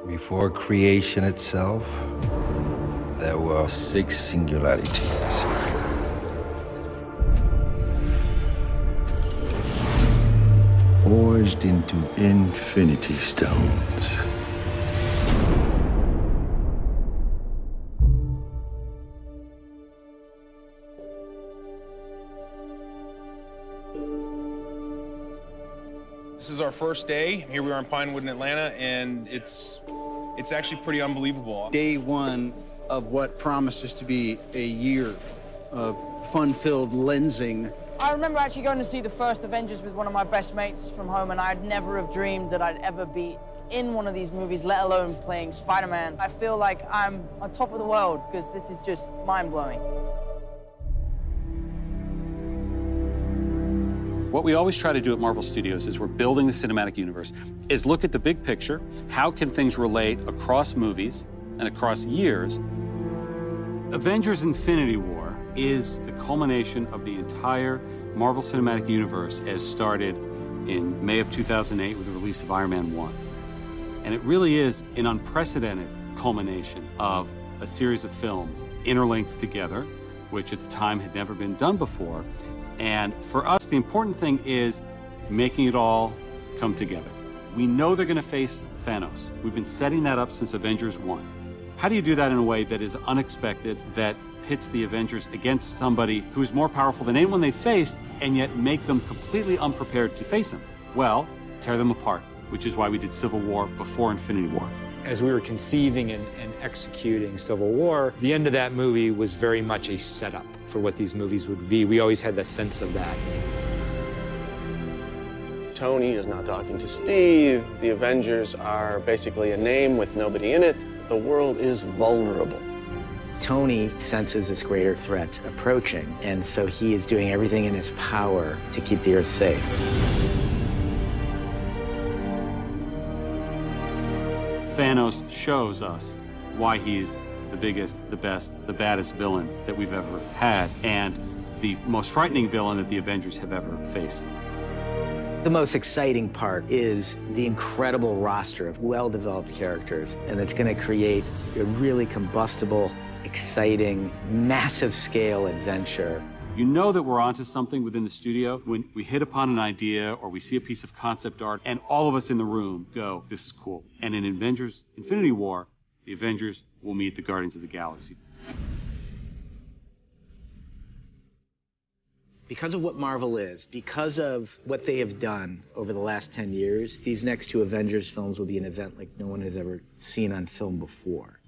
Before creation itself, there were 6 singularities. Forged into infinity stones. This is our first day. Here we are in Pinewood in Atlanta, and it's actually pretty unbelievable. Day one of what promises to be a year of fun-filled lensing. I remember actually going to see the first Avengers with one of my best mates from home, and I'd never have dreamed that I'd ever be in one of these movies, let alone playing Spider-Man. I feel like I'm on top of the world, because this is just mind-blowing. What we always try to do at Marvel Studios is we're building the cinematic universe, is look at the big picture. How can things relate across movies and across years? Avengers Infinity War is the culmination of the entire Marvel Cinematic Universe as started in May of 2008 with the release of Iron Man 1. And it really is an unprecedented culmination of a series of films interlinked together, which at the time had never been done before. And for us, the important thing is making it all come together. We know they're going to face Thanos. We've been setting that up since Avengers 1. How do you do that in a way that is unexpected, that pits the Avengers against somebody who's more powerful than anyone they faced, and yet make them completely unprepared to face him? Well, tear them apart, which is why we did Civil War before Infinity War. As we were conceiving and executing Civil War, the end of that movie was very much a setup for what these movies would be. We always had the sense of that. Tony is not talking to Steve. The Avengers are basically a name with nobody in it. The world is vulnerable. Tony senses this greater threat approaching, and so he is doing everything in his power to keep the Earth safe. Thanos shows us why he's the biggest, the best, the baddest villain that we've ever had, and the most frightening villain that the Avengers have ever faced. The most exciting part is the incredible roster of well-developed characters, and it's going to create a really combustible, exciting, massive-scale adventure. You know that we're onto something within the studio when we hit upon an idea or we see a piece of concept art and all of us in the room go, this is cool. And in Avengers Infinity War, the Avengers will meet the Guardians of the Galaxy. Because of what Marvel is, because of what they have done over the last 10 years, these next 2 Avengers films will be an event like no one has ever seen on film before.